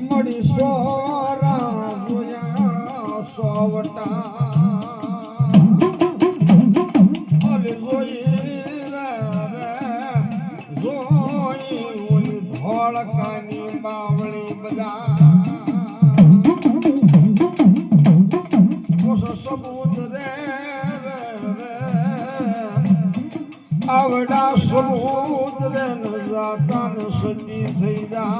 મળી સોરા જોયા સોવટા અલે જોઈ રે જોઈ ધોળકાની બાવળી બધા સબૂત રે આવડા સબૂત રે જાતા સતી થઈ જા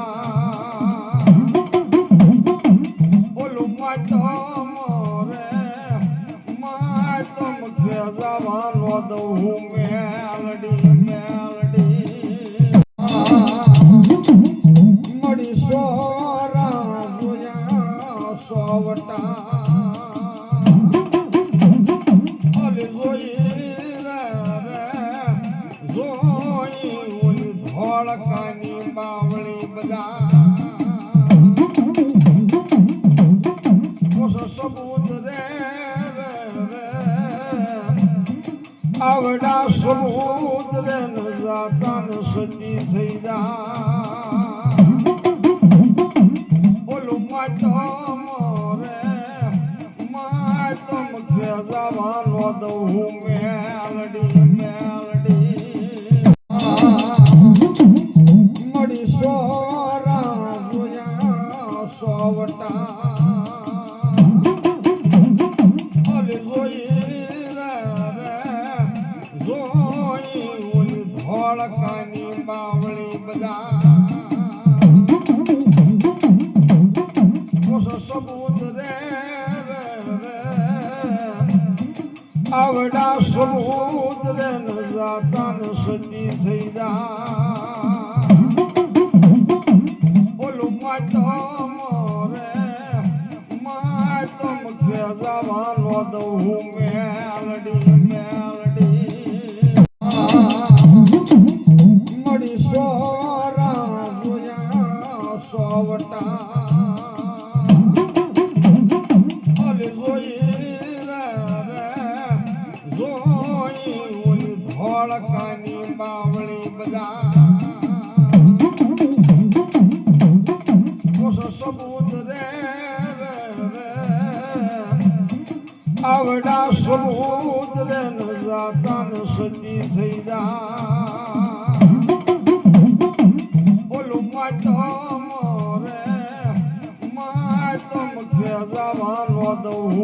બોલું માટમ રે માટમ કે જવાનો દઉં મેલડી મળી સોરા જોયા સોવટા ધોળકાની બાવળી બધા સબૂત રે આવડા સબૂત રે જાતા સતી થઈ જા બોલું માટમ રે માટમ કે જવાનો દઉં મેલડી મળી સોરા જોયા સોવટા અલે જોઈ રે જોઈ ધોળકાની બાવળી બધા સબૂત રે આવડા સબૂત રે જાતા સતી થઈ જા બોલું માટમ રે માટમ કે જવાનો દઉં મેલડી મળી સોરા જોયા સોવટા અલે જોઈ રે જોઈ ધોળકાની બાવળી બધા સબૂત રે આવડા સબૂત રે જાતા સતી થઈ જા બોલું માટમ રે માટમ કે જવાનો દઉં